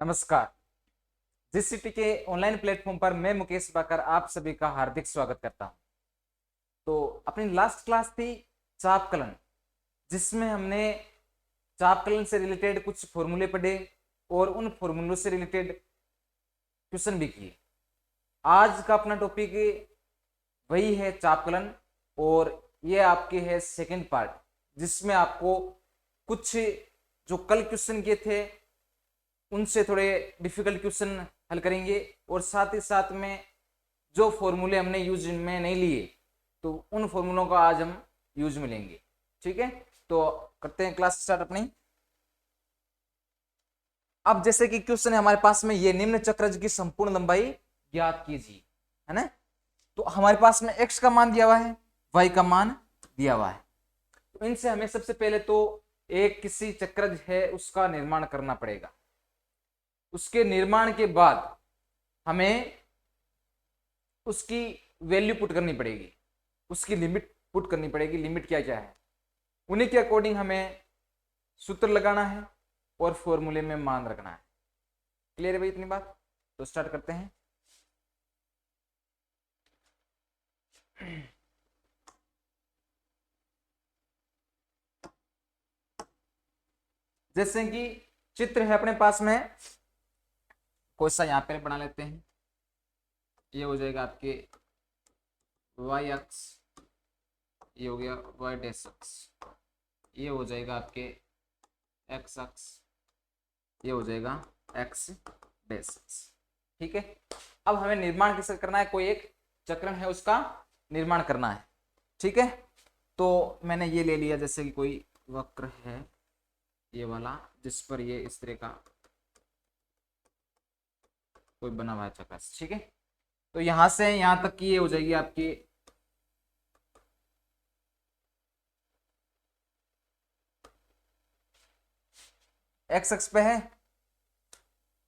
नमस्कार। जीसीटी के online platform पर मैं मुकेश बाकर आप सभी का हार्दिक स्वागत करता हूं। तो अपनी लास्ट क्लास थी चापकलन, जिसमें हमने चापकलन से रिलेटेड कुछ फॉर्मूले पढ़े और उन फॉर्मूलों से रिलेटेड क्वेश्चन भी किए। आज का अपना टॉपिक वही है चापकलन, और ये आपके है सेकंड पार्ट, जिसमें आपको कुछ जो कल क्वेश्चन किए थे उनसे थोड़े डिफिकल्ट क्वेश्चन हल करेंगे, और साथ ही साथ में जो फॉर्मूले हमने यूज में नहीं लिए तो उन फॉर्मूलों का आज हम यूज में लेंगे। ठीक है, तो करते हैं क्लास स्टार्ट अपनी। अब जैसे कि क्वेश्चन है हमारे पास में, ये निम्न चक्रज की संपूर्ण लंबाई ज्ञात कीजिए, है ना। तो हमारे पास में x का मान दिया हुआ है, y का मान दिया हुआ है। तो इनसे हमें सबसे पहले तो एक किसी चक्रज है उसका निर्माण करना पड़ेगा। उसके निर्माण के बाद हमें उसकी वैल्यू पुट करनी पड़ेगी, उसकी लिमिट पुट करनी पड़ेगी। लिमिट क्या क्या है उन्हीं के अकॉर्डिंग हमें सूत्र लगाना है और फॉर्मूले में मान रखना है। क्लियर है भाई इतनी बात? तो स्टार्ट करते हैं। जैसे कि चित्र है अपने पास में, कोई सा यहां पे बना लेते हैं। ये हो जाएगा आपके y अक्ष, ये हो गया y डैश अक्ष, ये हो जाएगा आपके x अक्ष, ये हो जाएगा x डैश अक्ष। ठीक है, अब हमें निर्माण किसका करना है? कोई एक चक्रण है उसका निर्माण करना है। ठीक है, तो मैंने ये ले लिया, जैसे कि कोई वक्र है ये वाला, जिस पर ये इस तरह का कोई बना हुआ है चक्र। ठीक है, तो यहां से यहां तक की ये हो जाएगी आपकी एक्स अक्ष पे है,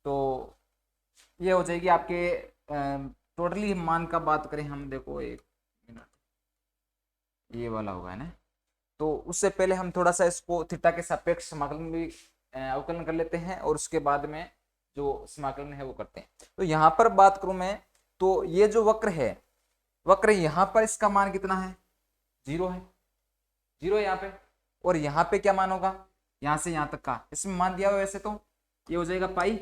तो ये हो जाएगी आपके टोटली मान का बात करें हम, देखो एक मिनट, ये वाला होगा ना। तो उससे पहले हम थोड़ा सा इसको थीटा के सापेक्ष समाकलन भी अवकलन कर लेते हैं, और उसके बाद में जो समाकलन है वो करते हैं। तो यहाँ पर बात करूं मैं, तो ये जो वक्र है, वक्र यहाँ पर इसका मान कितना है? 0 है। 0 है यहाँ पे, और यहाँ पे क्या मान होगा? यहाँ से यहाँ तक का इसमें मान दिया हुआ वैसे, तो ये हो जाएगा पाई,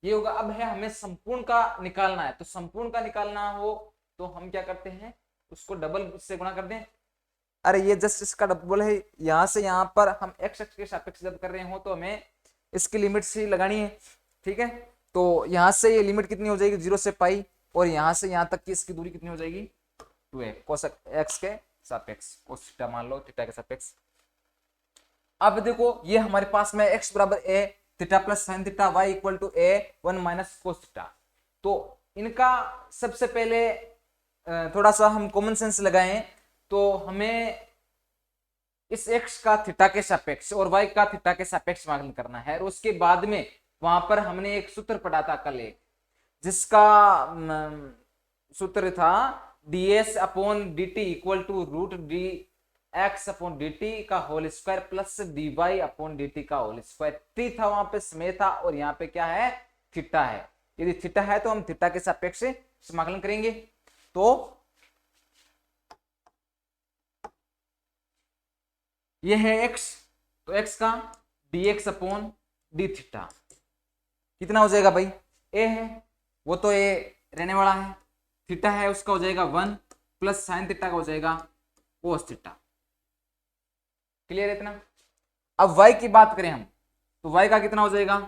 ये होगा। अब है हमें संपूर्ण का निकालना है, तो संपूर्ण का निकालना हो तो हम क्या करते हैं, उसको डबल से गुणा कर दें। अरे ये जस्ट इसका डबल है, यहां से यहां पर हम एक्स अक्ष के सापेक्ष जब कर रहे हो तो हमें इसकी लिमिट से लगानी है। ठीक है, तो यहां से ये लिमिट कितनी हो जाएगी? 0 से पाई, और यहां से यहां तक की इसकी दूरी कितनी हो जाएगी? 2a cos x के सापेक्ष, cos थीटा मान लो, थीटा के सापेक्ष। अब देखो ये हमारे पास में x बराबर a theta plus sine theta, y equal to a 1 minus cos theta. तो इनका सबसे पहले थोड़ा सा हम कॉमन सेंस लगाएं, तो हमें इस x का थीटा के सापेक्ष और y का थीटा के सापेक्ष समाकलन करना है। और उसके बाद में वहां पर हमने एक सूत्र पढ़ा था कल, एक जिसका सूत्र था ds upon dt equal to root d x upon d t का whole square plus d y upon d t का होल स्क्वायर। टी था वहां पे, समय था, और यहाँ पे क्या है? थीटा है। यदि थीटा है तो हम थीटा के सापेक्ष समाकलन करेंगे। तो ये है x, तो x का dx अपॉन डी थीटा कितना हो जाएगा भाई? a है वो तो a रहने वाला है, थीटा है उसका हो जाएगा 1 प्लस साइन थीटा का हो जाएगा कोस थीटा। क्लियर है इतना? अब y की बात करें हम, तो y का कितना हो जाएगा?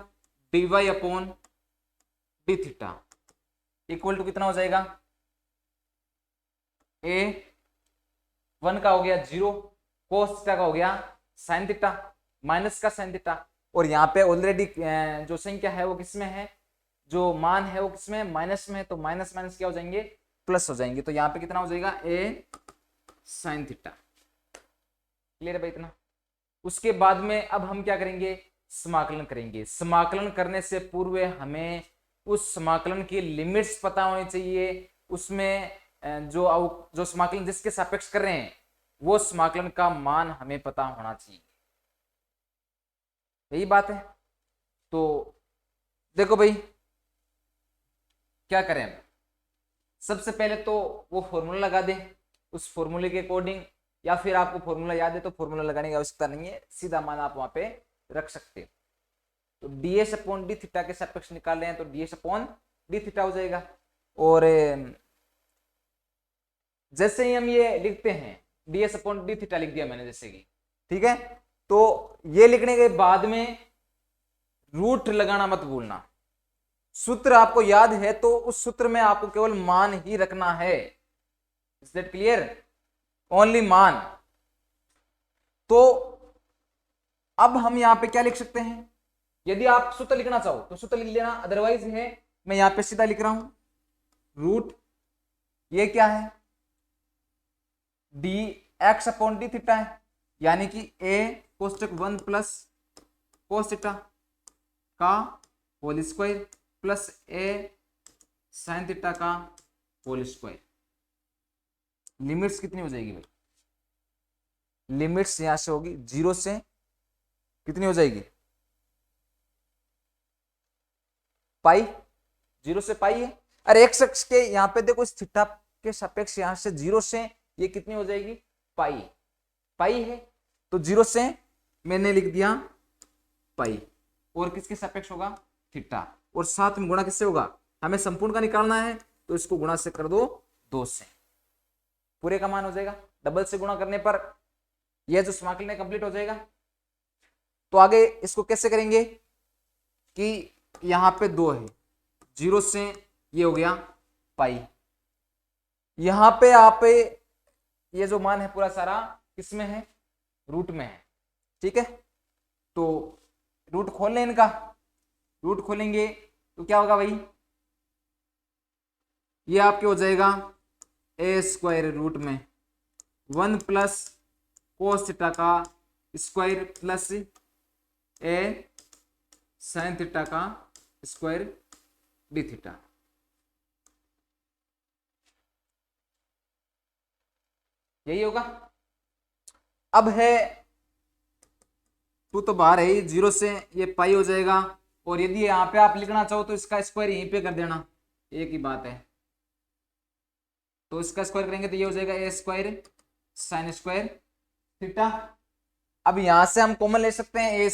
dy upon D theta equal to कितना हो जाएगा? a 1 का हो गया 0, कोस थीटा का हो गया साइन थीटा, माइनस का साइन थीटा, और यहाँ पे ऑलरेडी जो संख्या है वो किसमें है, जो मान है वो किसमें है? माइनस में है। तो माइनस माइनस क्या हो जाएंगे? प्लस हो जाएंगे। तो यहाँ पे कितना हो जाएगा? a sine theta. क्लियर है भाई इतना? उसके बाद में अब हम क्या करेंगे? समाकलन करेंगे। समाकलन करने से पूर्व हमें उस समाकलन की लिमिट्स पता होनी चाहिए। उसमें जो समाकलन जिसके सापेक्ष कर रहे हैं वो समाकलन का मान हमें पता होना चाहिए। यही बात है। तो देखो भाई क्या करें, सबसे पहले तो वो फॉर्मूला लगा दें उस फॉर्मूले के अकॉर्डिंग, या फिर आपको फॉर्मूला याद है तो फॉर्मूला लगाने की आवश्यकता नहीं है, सीधा मान आप वहां पे रख सकते हो। तो ds अपॉन डी थीटा के सापेक्ष निकाल रहे हैं तो ds अपॉन डी थीटा हो जाएगा। और जैसे ही हम ये लिखते हैं ds अपॉन डी थीटा लिख दिया मैंने जैसे कि, ठीक है, तो ये लिखने के बाद में रूट लगाना मत भूलना। सूत्र आपको याद है तो उस सूत्र में आपको केवल मान ही रखना है। Is that clear? ओनली मान। तो अब हम यहां पे क्या लिख सकते हैं, यदि आप सूत्र लिखना चाहो तो सूत्र लिख लेना, अदरवाइज है मैं यहां पे सीधा लिख रहा हूं रूट, ये क्या है D x upon D theta है, यानी कि ए कोष्टक 1 प्लस कोस थीटा का होल स्क्वायर प्लस ए साइन थीटा का होल स्क्वायर। लिमिट्स कितनी हो जाएगी भाई, लिमिट्स यहां से होगी 0 से कितनी हो जाएगी पाई, 0 से पाई है। अरे एक्स अक्ष के यहां पे देखो इस थीटा के सापेक्ष यहां से 0 से ये कितनी हो जाएगी पाई, पाई है तो 0 से मैंने लिख दिया पाई, और किसके सापेक्ष होगा थीटा, और साथ में गुणा किससे होगा, हमें संपूर्ण का निकालना है तो इसको गुणा से कर दो 2 से, पूरे का मान हो जाएगा। डबल से गुणा करने पर यह जो समाकलन कंप्लीट हो जाएगा। तो आगे इसको कैसे करेंगे कि यहां पे 2 है, 0 से ये हो गया पाई, यहां पे आप ये जो मान है पूरा सारा किसमें है रूट में है, ठीक है। तो रूट खोल लें इनका, रूट खोलेंगे तो क्या होगा भाई, ये आपके हो जाएगा ए स्क्वायर रूट में 1 प्लस कोस थीटा का स्क्वायर प्लस ए साइन थीटा का स्क्वायर डी थीटा। यही होगा। अब है 2 तो बाहर है ही, 0 से ये पाई हो जाएगा, और यदि यहां पे आप लिखना चाहो तो इसका स्क्वायर यहीं पे कर देना, एक ही बात है। तो इसका स्क्वायर करेंगे तो ये हो जाएगा ए स्क्वायर साइन स्क्वायर थीटा। अब यहां से हम कॉमन ले सकते हैं ए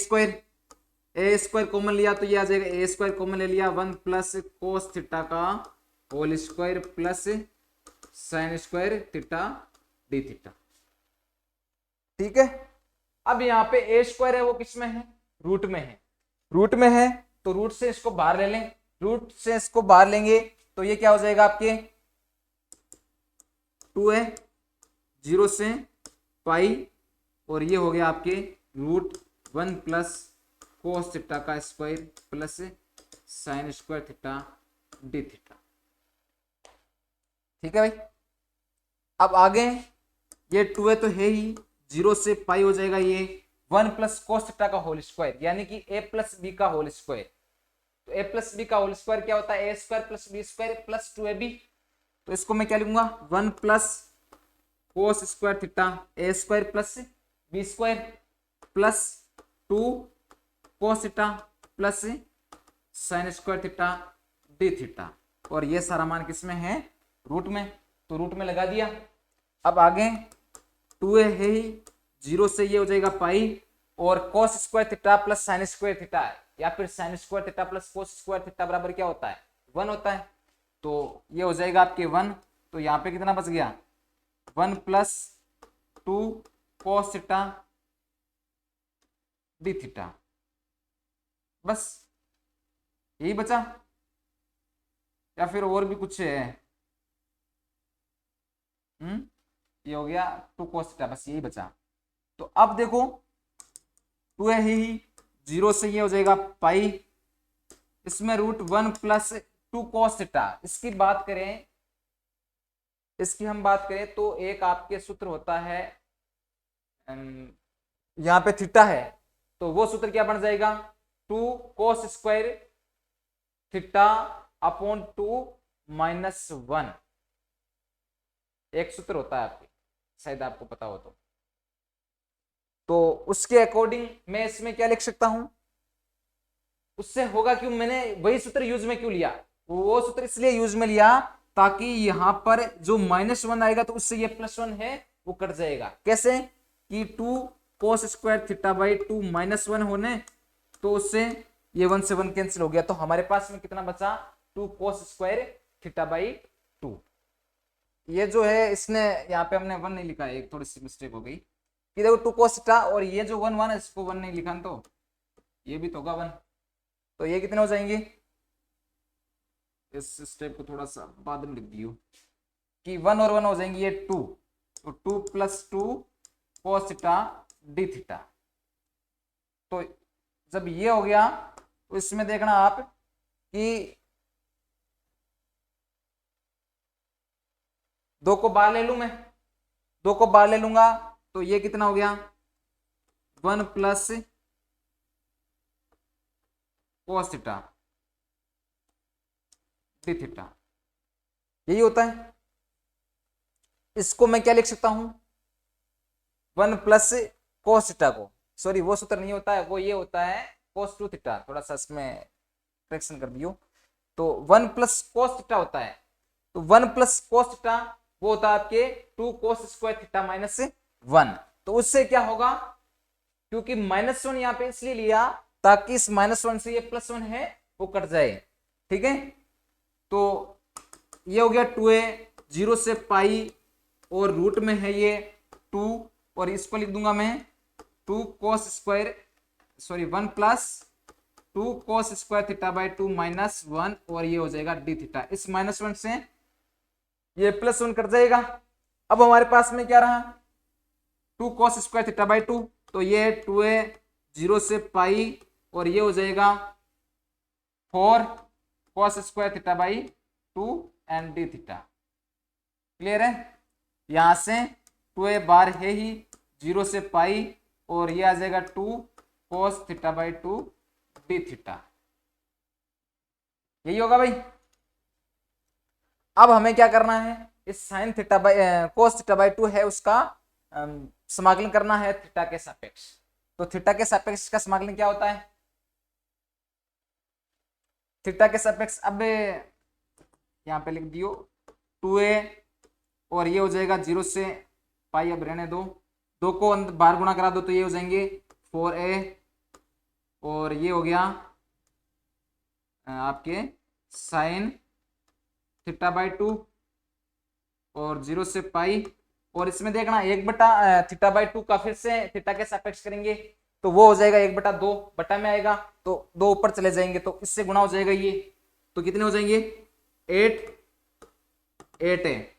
स्क्वायर कॉमन लिया तो ये आ जाएगा ए स्क्वायर कॉमन ले लिया 1 प्लस कोस थीटा का whole square plus sine square theta D theta, ठीक है। अब यहाँ पे ए स्क्वायर है वो किस में है रूट में है, रूट में है तो रूट से इसको बाहर ले लें, रूट से इसको बाहर लेंगे तो ये क्या हो जाएगा आपके 2 है 0 से पाई, और ये हो गया आपके रूट 1 प्लस कोस थीटा का square plus sine square theta D theta, ठीक है भाई। अब आगे ये 2 है तो है ही, 0 से पाई हो जाएगा ये 1 प्लस कोस थीटा का होल स्क्वायर, यानी कि ए प्लस बी का होल स्क्वायर। तो ए प्लस बी का होल स्क्वायर क्या होता है a square plus b square plus 2ab, तो इसको मैं क्या लिखूंगा 1 plus cos square theta a square plus b square plus 2 cos theta plus sine square theta D theta, और ये सारा मान किसमें है रूट में, तो रूट में लगा दिया। अब आगे 2 है ही, 0 से ये हो जाएगा पाई, और कोस square theta plus sine square theta है, या फिर sign square theta plus cos square theta बराबर क्या होता है 1 होता है, तो ये हो जाएगा आपके 1। तो यहाँ पे कितना बच गया 1 plus 2 cos theta D theta, बस यही बचा, या फिर और भी कुछ है, ये हो गया 2 कोस थीटा, बस यही बचा। तो अब देखो 2 है ही, 0 से ये हो जाएगा पाई, इसमें रूट 1 प्लस 2 कोस थीटा, इसकी बात करें, इसकी हम बात करें तो एक आपके सूत्र होता है, यहां पे थीटा है तो वो सूत्र क्या बन जाएगा 2 कोस स्क्वायर थीटा अपॉन 2 माइनस 1, एक सूत्र होता है आपके, शायद आपको पता हो तो उसके अकॉर्डिंग मैं इसमें क्या लिख सकता हूं उससे होगा क्यों, मैंने वही सूत्र यूज में क्यों लिया, वो सूत्र इसलिए यूज में लिया ताकि यहां पर जो -1 आएगा तो उससे ये +1 है वो कट जाएगा। कैसे कि 2 cos स्क्वायर थीटा बाई 2 -1 होने, तो उससे ये 1 से 1 कैंसिल हो गया, तो हमारे पास में कितना बचा 2 cos स्क्वायर थीटा बाई 2। ये जो है इसने यहाँ पे हमने 1 नहीं लिखा है, एक थोड़ी सी मिस्टेक हो गई कि देखो 2 cos थीटा और ये जो 1 है इसको 1 नहीं लिखा, तो ये भी तो होगा 1, तो ये कितने हो जाएंगे, इस स्टेप को थोड़ा सा बाद में लिख दियो कि 1 और 1 हो जाएंगे ये 2, तो 2 + 2 cos थीटा डी थीटा। तो जब ये हो गया तो इसमें देखना आप कि 2 को बाहर ले लूं मैं, 2 को बाहर ले लूंगा तो ये कितना हो गया 1 + cos थीटा डी थीटा, यही होता है। इसको मैं क्या लिख सकता हूं 1 + cos थीटा को, सॉरी वो सूत्र नहीं होता है, वो ये होता है cos 2 थीटा, थोड़ा सा इसमें करेक्शन कर दियो, तो 1 + cos थीटा होता है, तो 1 + cos थीटा वो होता है आपके 2 cos स्क्वायर थीटा -1, तो उससे क्या होगा, क्योंकि -1 यहाँ पे इसलिए लिया ताकि इस -1 से ये +1 है वो कट जाए, ठीक है। तो ये हो गया 2a 0 से पाई और रूट में है ये 2, और इसको लिख दूंगा मैं 2 cos square, sorry 1 + 2 cos square theta by 2 -1, और ये हो जाएगा डी थीटा, इस -1 से ये +1 कट जाएगा। अब हमारे पास में क्या रहा 2 cos स्क्वायर थीटा बाई 2, तो ये 2a 0 से पाई और ये हो जाएगा 4 cos square theta by 2 and D theta. Clear है, यहां से 2a बार है ही 0 से पाई और ये आ जाएगा 2 cos theta by 2 D theta, यही होगा भाई। अब हमें क्या करना है, इस sine theta by cos theta by 2 है उसका समाकलन करना है थीटा के सापेक्ष। तो थीटा के सापेक्ष का समाकलन क्या होता है, थीटा के सापेक्ष, अब यहाँ पे लिख दियो 2a और ये हो जाएगा 0 से पाई, अब रहने दो, 2 को बाहर गुणा करा दो तो ये हो जाएंगे 4a, और ये हो गया आपके साइन थीटा बाई 2 और 0 से पाई, और इसमें देखना 1 थीटा बाई 2 का फिर से थीटा के सापेक्ष करेंगे तो वो हो जाएगा 1/2 बटा में आएगा, तो 2 ऊपर चले जाएंगे तो इससे गुणा हो जाएगा ये, तो कितने हो जाएंगे 8 है,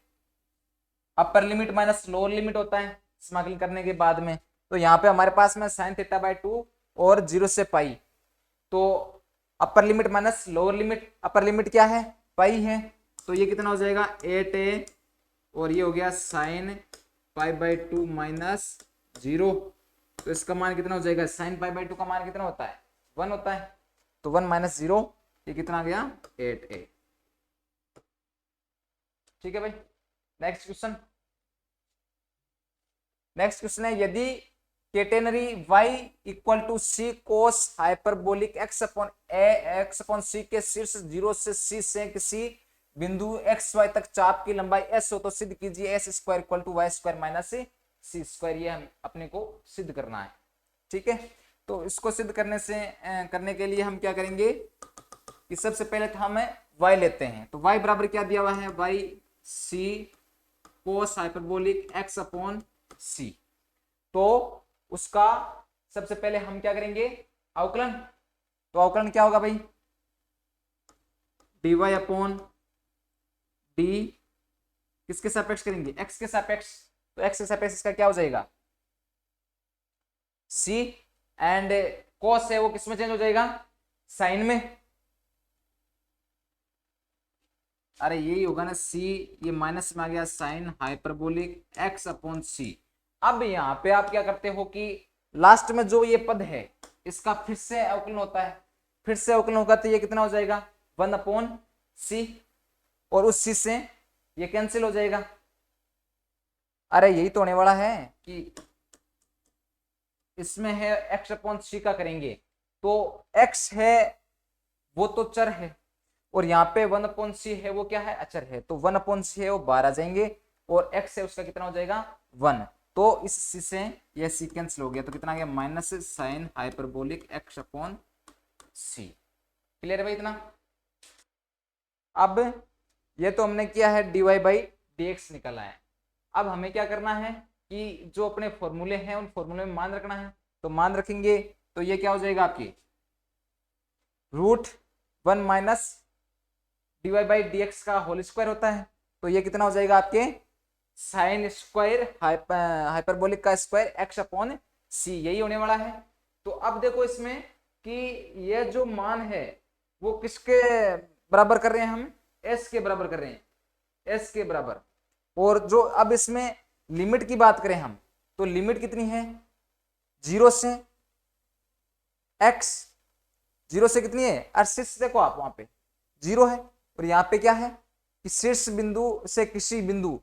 upper limit minus lower limit होता है समाकलन करने के बाद में। तो यहाँ पे हमारे पास में साइन थीटा बाई 2 और 0 से पाई, तो upper limit minus lower limit, upper limit क्या है पाई है, तो ये कितना हो जाएगा 8a और ये हो गया साइन पाई बाई 2 -0, तो इसका मान कितना हो जाएगा, साइन पाई बाई 2 का मान कितना होता है 1 होता है, तो 1 - 0 ये कितना आ गया 8a। ठीक है भाई, नेक्स्ट क्वेश्चन, नेक्स्ट क्वेश्चन है यदि catenary y = c cos hyperbolic x/c के शीर्ष 0 से c से किसी बिंदु xy तक चाप की लंबाई s हो तो सिद्ध कीजिए s² = y² - c², ये हम अपने को सिद्ध करना है। ठीक है, तो इसको सिद्ध करने के लिए हम क्या करेंगे कि सबसे पहले तो हम y लेते हैं, तो y बराबर क्या दिया हुआ है y c cos hyperbolic x/c, तो उसका सबसे पहले हम क्या करेंगे अवकलन, तो अवकलन क्या होगा भाई dy/d, किसके सापेक्ष करेंगे x के सापेक्ष, तो x के सापेक्ष इसका क्या हो जाएगा c, एंड cos है वो किसमें चेंज हो जाएगा साइन में, अरे यही होगा ना c, ये माइनस में आ गया साइन हाइपरबोलिक x/c। अब यहाँ पे आप क्या करते हो कि लास्ट में जो ये पद है इसका फिर से अवकलन होता है, फिर से अवकलन होगा तो ये कितना हो जाएगा 1/c, और उस c से ये कैंसिल हो जाएगा। अरे यही तो होने वाला है कि इसमें है x/c का करेंगे, तो x है वो तो चर है, और यहाँ पे 1/c है वो क्या है, अचर है, तो 1/c है वो 12 आ जाएंगे, और x है उसका कितना हो जाएगा 1। तो इस c से ये c कैंसिल हो गया, तो कितना आ गया minus sine hyperbolic x upon c। Clear है भाई इतना। अब ये तो हमने किया है dy बाई dx निकला है। अब हमें क्या करना है कि जो अपने फॉर्मूले हैं उन फॉर्मूले में मान रखना है, तो मान रखेंगे तो ये क्या हो जाएगा आपकी √1 माइनस dy बाई dx का होल स्क्वायर होता है, तो ये कितना हो जाएगा आपके साइन स्क्वायर हाइपरबोलिक का स्क्वायर x अपॉन c, यही होने वाला है। तो अब देखो इसमें कि ये जो मान है वो किसके बराबर कर रहे हैं, हम s के बराबर कर रहे हैं, s के बराबर। और जो अब इसमें लिमिट की बात करें हम, तो लिमिट कितनी है 0 से x, 0 से कितनी है, और शीर्ष देखो आप वहां पे 0 है, और यहाँ पे क्या है कि शीर्ष बिंदु से किसी बिंदु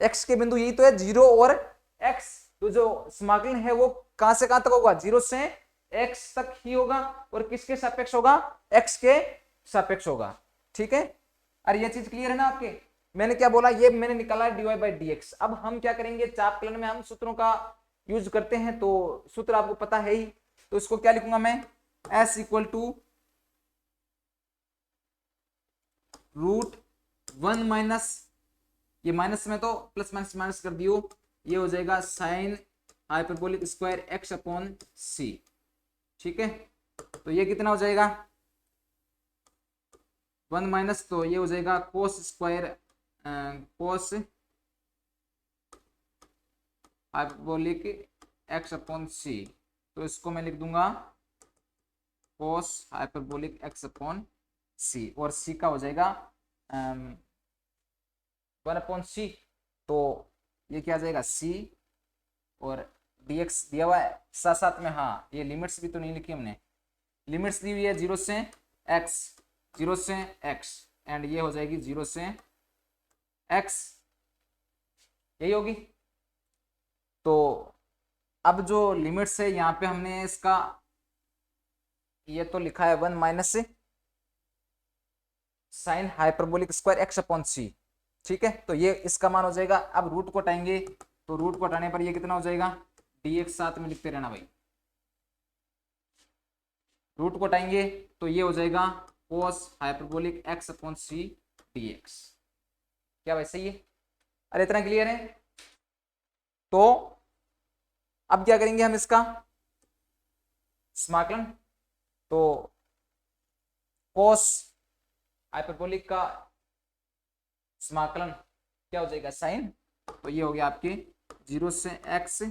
x के बिंदु यही तो है 0 और x, तो जो समाकलन है वो कहां से कहां तक होगा 0 से x तक ही होगा, और किसके सापेक्ष होगा x के सापेक्ष होगा। ठीक है, अरे ये चीज क्लियर है ना आपके। मैंने क्या बोला, ये मैंने निकाला है dy बाई dx। अब हम क्या करेंगे, चापकलन में हम सूत्रों का यूज करते हैं, तो सूत्र आपको पता है ही, तो इसको क्या लिखूंगा मैं s इक्वल टू √1 माइनस, ये माइनस में तो प्लस माइनस माइनस कर दियो, ये हो जाएगा sign hyperbolic square x upon c। ठीक है, तो ये कितना हो जाएगा 1 माइनस, तो ये हो जाएगा cos square cos hyperbolic x upon c, तो इसको मैं लिख दूंगा कोस हाइपरबोलिक x अपॉन c, और c का हो जाएगा 1/c, तो ये क्या आ जाएगा c, और dx दिया हुआ है साथ साथ में। हाँ, ये लिमिट्स भी तो नहीं लिखी हमने, लिमिट्स दी हुई है 0 से x, 0 से x, एंड ये हो जाएगी 0 से x, यही होगी। तो अब जो लिमिट्स है यहाँ पे हमने इसका ये तो लिखा है 1 minus sign hyperbolic square x upon c। ठीक है, तो ये इसका मान हो जाएगा। अब रूट को हटाएंगे, तो रूट को हटाने पर ये कितना हो जाएगा dx, साथ में लिखते रहना भाई, रूट को हटाएंगे तो ये हो जाएगा cos hyperbolic x upon c dx। क्या भाई सही है, अरे इतना क्लियर है। तो अब क्या करेंगे हम इसका समाकलन, तो कोस हाइपरबोलिक का समाकलन क्या हो जाएगा साइन, तो ये हो गया आपके 0 से x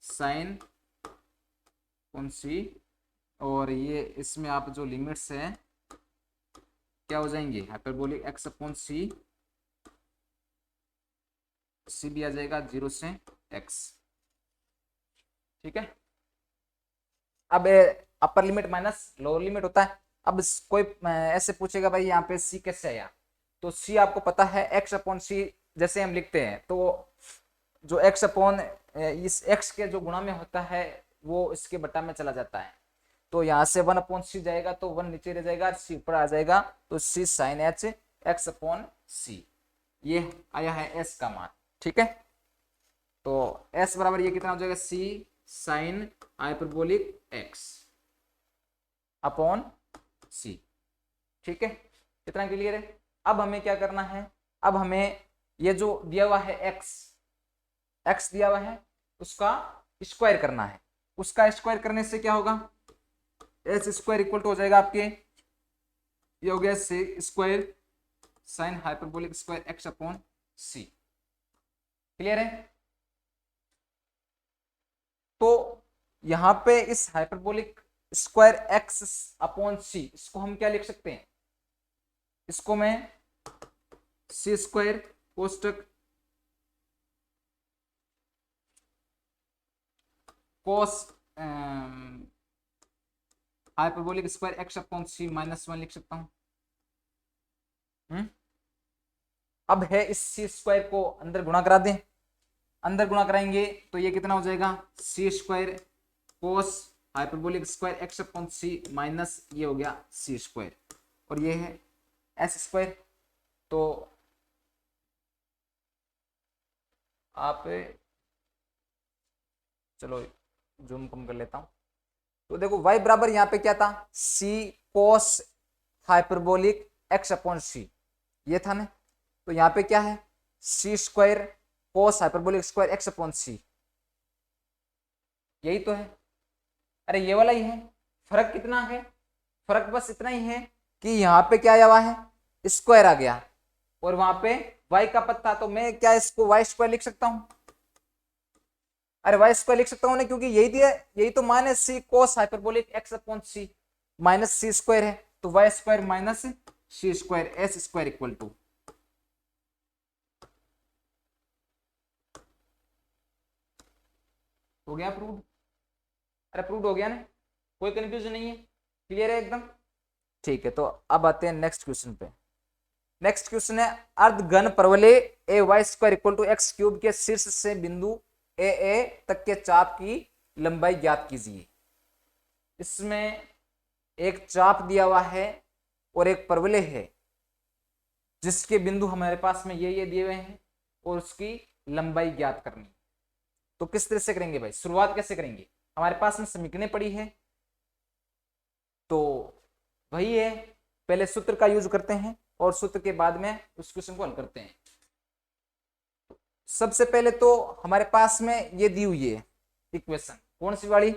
साइन कौन सी, और ये इसमें आप जो लिमिट्स है क्या हो जाएंगे hyperbolic x upon c, c भी आ जाएगा 0 से x। ठीक है, अब upper limit minus lower limit होता है। अब कोई ऐसे पूछेगा भाई यहाँ पे c कैसे आया, तो c आपको पता है x अपॉन c जैसे हम लिखते हैं, तो जो x अपॉन इस x के जो गुणा में होता है वो इसके बटा में चला जाता है, तो यहाँ से 1 अपॉन c जाएगा, तो 1 नीचे रह जाएगा, c ऊपर आ जाएगा, तो c sine h x upon c, ये आया है s का मान। ठीक है, तो s बराबर ये कितना हो जाएगा c sine hyperbolic x upon c। ठीक है, कितना क्लियर है। अब हमें क्या करना है, अब हमें ये जो दिया हुआ है x दिया हुआ है उसका स्क्वायर करना है। उसका स्क्वायर करने से क्या होगा, एच स्क्वायर इक्वल टू हो जाएगा आपके, ये हो गया c square sine hyperbolic square x upon c. Clear है। तो यहां पे इस hyperbolic square x upon c, इसको हम क्या लिख सकते हैं, इसको मैं सी स्क्वायर कोष्टक cos hyperbolic square x upon c -1 लिख सकता हूं। अब है इस सी स्क्वायर को अंदर गुणा करा दें, अंदर गुणा कराएंगे तो ये कितना हो जाएगा c square cos hyperbolic square x upon सी माइनस ये हो गया सी स्क्वायर। और ये है एस स्क्वायर। तो आप चलो जूम कम कर लेता हूं। तो देखो y बराबर यहाँ पे क्या था, c cos hyperbolic x upon c, ये था ना। तो यहाँ पे क्या है, c square cos hyperbolic square x upon c, यही तो है। अरे ये वाला ही है। फर्क कितना है, फर्क बस इतना ही है कि यहाँ पे क्या आया हुआ है, स्क्वायर आ गया, और वहां पे y का पद था, तो मैं क्या इसको y स्क्वायर लिख सकता हूं। अरे वाई स्क्वायर लिख सकता हूं ना, क्योंकि यही दिया, यही तो मान है C cos hyperbolic X upon सी माइनस सी स्क्वायर है, तो Y square minus C square S square equal to, हो गया प्रूव। अरे प्रूव हो गया ना, कोई कंफ्यूजन नहीं है, क्लियर है एकदम। ठीक है, तो अब आते हैं नेक्स्ट क्वेश्चन पे। नेक्स्ट क्वेश्चन है अर्ध घन परवलय a y square equal to x cube के शीर्ष से बिंदु ए तक के चाप की लंबाई ज्ञात कीजिए। इसमें एक चाप दिया हुआ है और एक परवलय है, जिसके बिंदु हमारे पास में ये दिए हुए हैं, और उसकी लंबाई ज्ञात करनी। तो किस तरह से करेंगे भाई, शुरुआत कैसे करेंगे, हमारे पास में समीकरणें पड़ी है, तो वही है, पहले सूत्र का यूज करते हैं और सूत्र के बाद में उस क्वेश्चन को हल करते हैं। सबसे पहले तो हमारे पास में ये दी हुई है इक्वेशन, कौन सी वाली,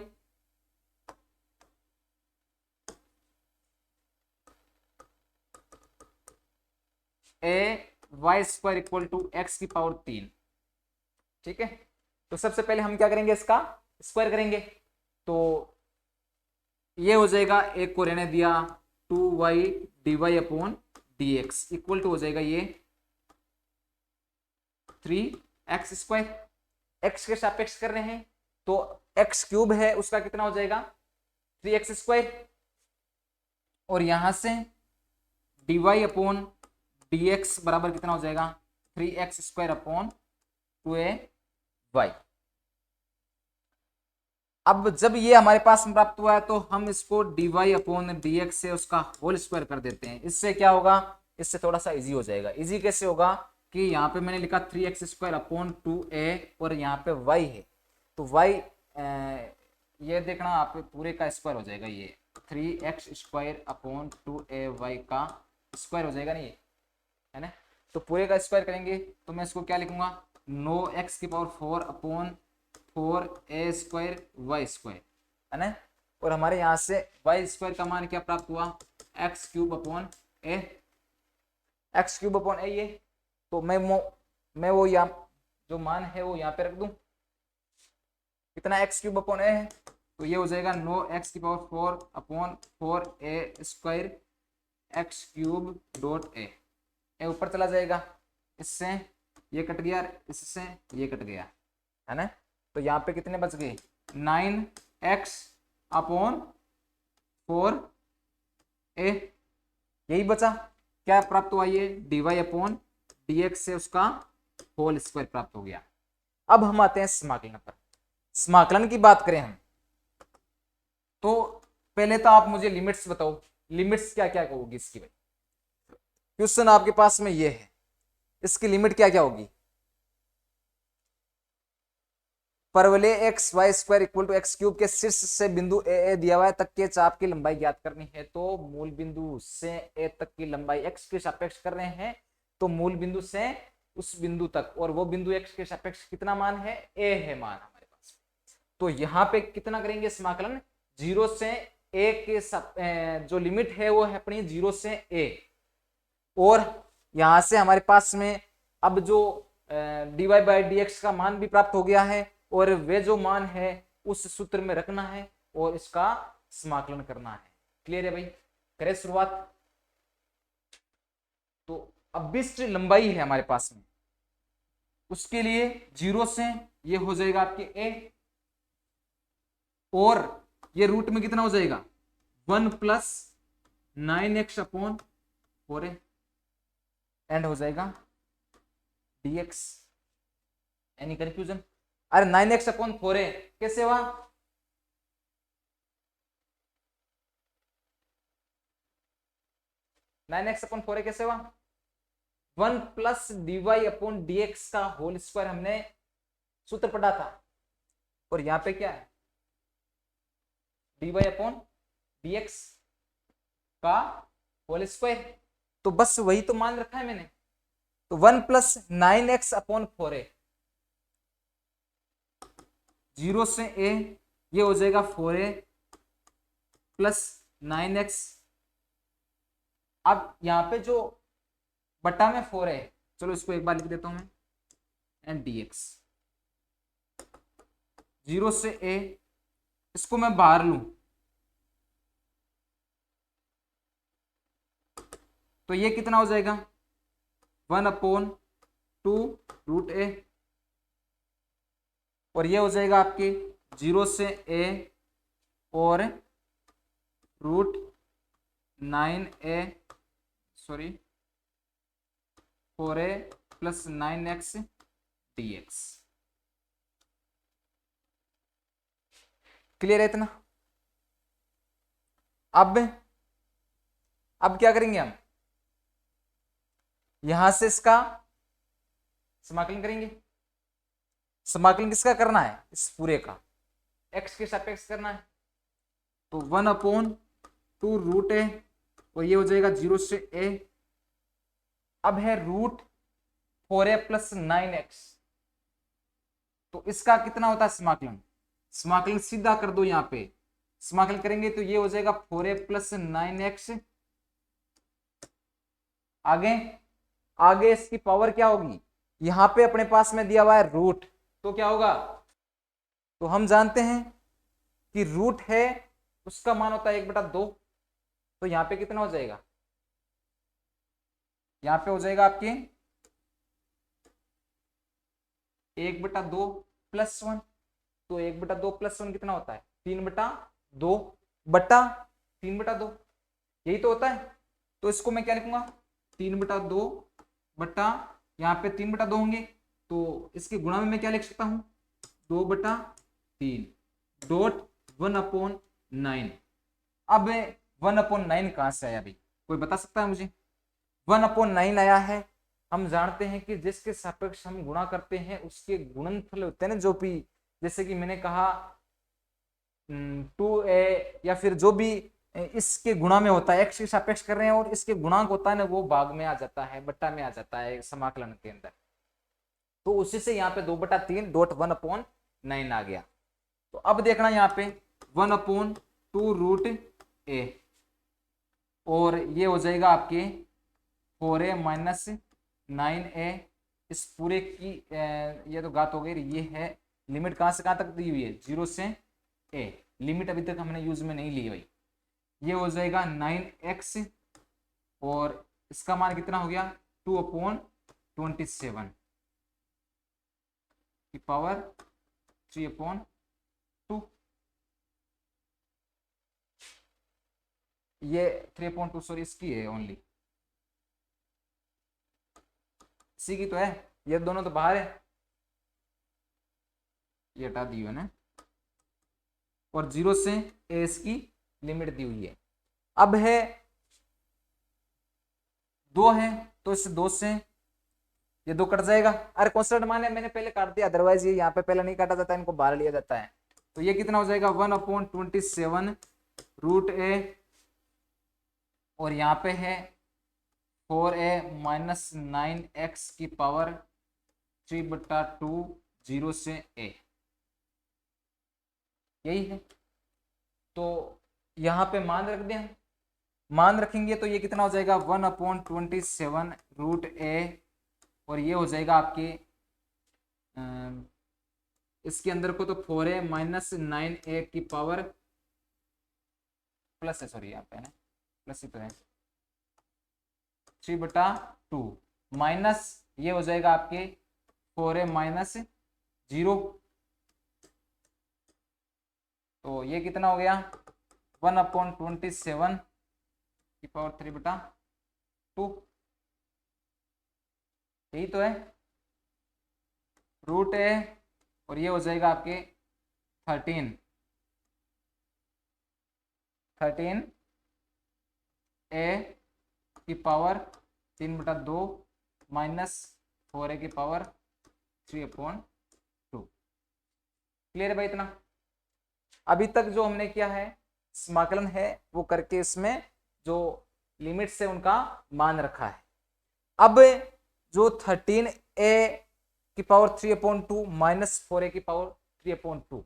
a y square equal to x की पावर 3। ठीक है, तो सबसे पहले हम क्या करेंगे, इसका स्क्वायर करेंगे। तो ये हो जाएगा, एक को रहने दिया 2y dy अपॉन dx इक्वल टू हो जाएगा ये 3x स्क्वायर। x के सापेक्ष कर रहे हैं, तो x क्यूब है उसका कितना हो जाएगा 3x स्क्वायर, और यहां से dy अपॉन dx बराबर कितना हो जाएगा 3x स्क्वायर अपॉन 2ay। अब जब ये हमारे पास में प्राप्त हुआ है, तो हम इसको dy अपॉन dx से उसका होल स्क्वायर कर देते हैं। इससे क्या होगा, इससे थोड़ा सा इजी हो जाएगा। इजी कैसे होगा कि यहाँ पे मैंने लिखा 3x स्क्वायर अपॉन 2a और यहाँ पे y है, तो y ये देखना आप पूरे का स्क्वायर हो जाएगा, ये 3x स्क्वायर अपॉन 2ay का स्क्वायर हो जाएगा, नहीं है ना। तो पूरे का स्क्वायर करेंगे तो मैं इसको क्या लिखूंगा, 9x की पावर 4 अपॉन 4a स्क्वायर वाई स्क्वायर, है ना। और हमारे यहाँ से वाई स्क्वायर का मान क्या प्राप्त हुआ, एक्स क्यूब अपॉन ए, एक्स क्यूब अपॉन ए ये। तो मैं वो यहाँ जो मान है वो यहाँ पे रख दूं, कितना एक्स क्यूब अपॉन ए है, तो ये हो जाएगा 9x की पावर 4 अपॉन 4a square x cube dot A ऊपर चला जाएगा, इससे ये कट गया, इससे ये कट गया, है ना। तो यहाँ पे कितने बच गए 9x अपॉन 4a, यही बचा। क्या प्राप्त हुआ, ये dy अपॉन dx से उसका होल स्क्वायर प्राप्त हो गया। अब हम आते हैं समाकलन पर। समाकलन की बात करें हम, तो पहले तो आप मुझे लिमिट्स बताओ, लिमिट्स क्या क्या होगी इसकी भाई। क्वेश्चन आपके पास में ये है, इसकी लिमिट क्या क्या होगी, परवलय X Y square equal to x cube के शीर्ष से बिंदु ए दिया हुआ है तक के चाप की लंबाई ज्ञात करनी है। तो मूल बिंदु से ए तक की लंबाई एक्स के सापेक्ष कर रहे हैं, तो मूल बिंदु से उस बिंदु तक, और वो बिंदु एक्स के सापेक्ष कितना मान है, ए है मान हमारे पास। तो यहाँ पे कितना करेंगे समाकलन, 0 से ए के जो लिमिट है वो है अपनी 0 से ए, और यहां से हमारे पास में अब जो dy बाई डी का मान भी प्राप्त हो गया है, और वे जो मान है उस सूत्र में रखना है और इसका समाकलन करना है। क्लियर है भाई, करें शुरुआत। तो अभिष्ट लंबाई है हमारे पास में, उसके लिए 0 से ये हो जाएगा आपके a, और ये रूट में कितना हो जाएगा 1 plus 9x upon 4a, and हो जाएगा dx। एनी कंफ्यूजन, अरे 9x अपॉन 4a कैसे हुआ, 9x/4 कैसे हुआ? 1 प्लस dy/dx का होल स्क्वायर हमने सूत्र पढ़ा था, और यहां पे क्या है? dy/dx का होल स्क्वायर, तो बस वही तो मान रखा है मैंने। तो 1 प्लस 9x/4 है, 0 से a, ये हो जाएगा 4a प्लस 9x। अब यहां पे जो बटा में 4 है, चलो इसको एक बार लिख देता हूं मैं, एंड dx 0 से a, इसको मैं बाहर लूं तो ये कितना हो जाएगा? 1/2 रूट a, और ये हो जाएगा आपके 0 से a और root 9a, sorry 4a plus 9x dx। Clear है इतना? अब क्या करेंगे हम? यहां से इसका समाकलन करेंगे। समाकलन किसका करना है? इस पूरे का x के सापेक्ष करना है। तो 1/2 रूट a, और ये हो जाएगा 0 से a। अब है रूट 4a प्लस 9x, तो इसका कितना होता है समाकलन? समाकलन सीधा कर दो, यहां पे समाकलन करेंगे तो ये हो जाएगा 4a प्लस 9x। आगे इसकी पावर क्या होगी? यहां पे अपने पास में दिया हुआ है रूट, तो क्या होगा? तो हम जानते हैं कि रूट है उसका मान होता है 1/2, तो यहां पे कितना हो जाएगा? यहां पे हो जाएगा आपके 1/2 प्लस 1, तो 1/2 प्लस 1 कितना होता है? 3/2 बटा 3/2, यही तो होता है। तो इसको मैं क्या लिखूंगा? 3/2 बटा, यहाँ पे 3/2 होंगे, तो इसके गुणा में मैं क्या लिख सकता हूं? 2/3 डॉट 1/9। अब 1/9 कहां से आया भाई? कोई बता सकता है मुझे? 1/9 आया है, हम जानते हैं कि जिसके सापेक्ष हम गुणा करते हैं उसके गुणनफल होते हैं ना, जो भी, जैसे कि मैंने कहा 2a, या फिर जो भी इसके गुणा में होता है, x के सापेक्ष कर रहे हैं और इसके गुणांक होता है ना, वो भाग में आ जाता है, बट्टा में आ जाता है समाकलन के अंदर। तो उसी से यहाँ पे 2/3 डॉट 1/9 आ गया। तो अब देखना यहाँ पे 1/2 रूट a, और ये हो जाएगा आपके 4a माइनस 9a। इस पूरे की ये तो घात हो गई, ये है लिमिट कहां से कहां तक दी हुई है? 0 से a, लिमिट अभी तक हमने यूज में नहीं ली भाई। ये हो जाएगा 9x, और इसका मान कितना हो गया? 2/27 की पावर 3/2। ये 3/2 सॉरी इसकी है, ओनली इसी की तो है, ये दोनों तो बाहर है, ये हटा दी है ना। और 0 से a इसकी लिमिट दी हुई है। अब है 2 है, तो इस 2 से ये 2 कट जाएगा। अरे कॉन्स्टेंट मान है, मैंने पहले काट दिया, अदरवाइज ये यहाँ पे पहले नहीं काटा जाता है, इनको बाहर लिया जाता है। तो ये कितना हो जाएगा? 1/27 रूट a, और यहाँ पे है 4a माइनस 9x की पावर 3/2 0 से a, यही है। तो यहाँ पे मान रख दें, मान रखेंगे तो ये कितना हो जाएगा? 1/27 रूट a, और ये हो जाएगा आपके इसके अंदर को तो 4a माइनस 9a की पावर प्लस है, सॉरी यहाँ पे है ना, प्लस ही तो है, 3/2 माइनस ये हो जाएगा आपके 4a माइनस 0, तो ये कितना हो गया? 1/27 की पावर 3/2, यही तो है रूट a, और ये हो जाएगा आपके 13 a की पावर 3/2 माइनस 4a की पावर 3/2। क्लियर है भाई इतना? अभी तक जो हमने किया है समाकलन है वो करके इसमें जो लिमिट्स है उनका मान रखा है। अब जो 13a की पावर 3/2 माइनस 4a की पावर 3/2,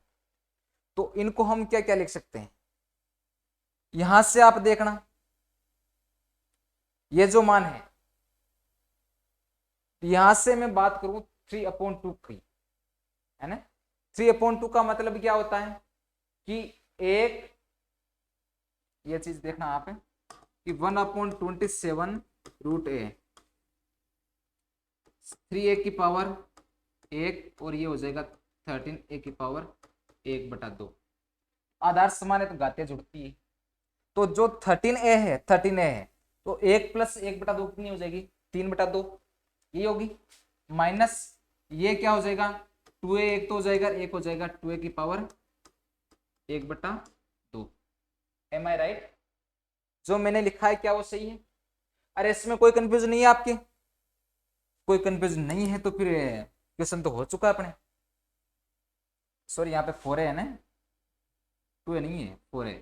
तो इनको हम क्या क्या लिख सकते हैं? यहां से आप देखना, ये जो मान है, यहां से मैं बात करूं 3/2 की, है ना। 3/2 का मतलब क्या होता है कि एक, ये चीज देखना आप कि 1/27 √a, 3a की पावर 1 और ये हो जाएगा 13a की पावर 1/2। आधार समान है तो घातियां जुड़ती है। तो जो 13a है तो 1 + 1/2 कितनी हो जाएगी? 3/2 ये होगी। माइनस ये क्या हो जाएगा? 2a, एक तो हो जाएगा, एक हो जाएगा 2a की पावर 1/2। एम आई राइट? जो मैंने लिखा है क्या वो सही है? अरे इसमें कोई कंफ्यूजन नहीं है आपके? कोई कंफ्यूजन नहीं है तो फिर क्वेश्चन तो हो चुका अपने। सॉरी यहाँ पे 4a है ना, 2a नहीं है, 4a।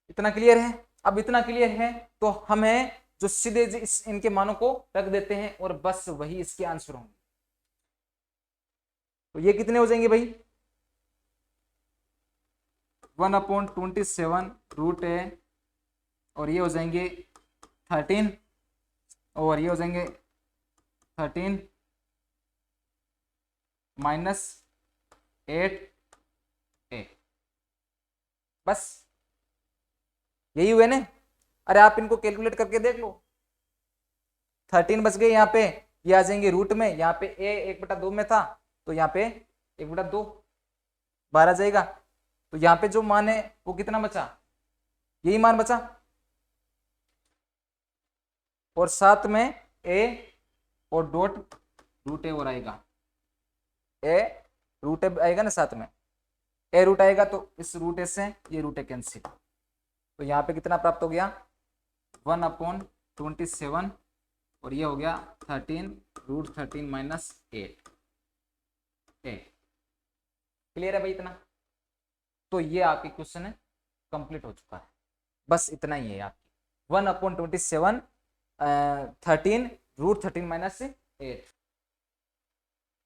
इतना क्लियर है? अब इतना क्लियर है तो हमें जो सीधे इनके मानों को रख देते हैं और बस वही इसके आंसर होंगे। तो ये कितने हो जाएंगे भाई? 1/27 √a, और ये हो जाएंगे 13, और ये हो जाएंगे 13 माइनस 8a। बस यही हुए ना? अरे आप इनको कैलकुलेट करके देख लो। 13 बच गए यहाँ पे, ये आ जाएंगे रूट में, यहाँ पे a 1/2 में था तो यहाँ पे 1/2 12 जाएगा। तो यहाँ पे जो मान है वो कितना बचा? यही मान बचा, और साथ में a और डॉट √a और आएगा। a √a आएगा ना साथ में, a रूट आएगा तो इस √a से ये √a कैंसिल। तो यहाँ पे कितना प्राप्त हो गया? 1/27, और ये हो गया 13 √13 माइनस 8। क्लियर है भाई इतना? तो ये आपके क्वेश्चन कंप्लीट हो चुका है। बस इतना ही है आपकी 1/27 13 √13 माइनस 8।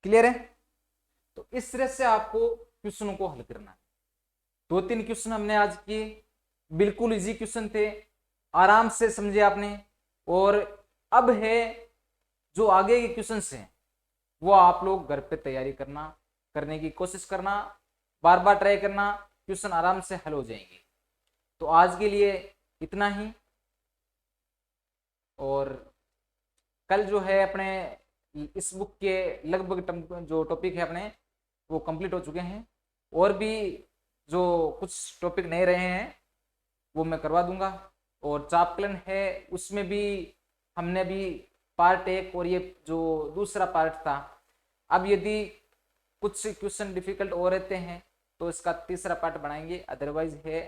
क्लियर है? तो इस तरह से आपको क्वेश्चनों को हल करना है। 2-3 क्वेश्चन हमने आज किए, बिल्कुल इजी क्वेश्चन थे, आराम से समझे आपने। और अब है जो आगे के क्वेश्चन हैं वो आप लोग घर पे तैयारी करने की कोशिश करना, बार बार ट्राई करना, क्वेश्चन आराम से हल हो जाएंगे। तो आज के लिए इतना ही, और कल जो है अपने इस बुक के लगभग जो टॉपिक है अपने वो कंप्लीट हो चुके हैं, और भी जो कुछ टॉपिक नए रहे हैं वो मैं करवा दूंगा। और चापकलन है उसमें भी हमने भी पार्ट 1 और ये जो दूसरा पार्ट था, अब यदि कुछ क्वेश्चन डिफिकल्ट हो रहते हैं तो इसका तीसरा पार्ट बनाएंगे, अदरवाइज है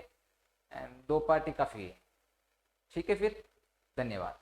2 पार्ट ही काफ़ी है। ठीक है, फिर धन्यवाद।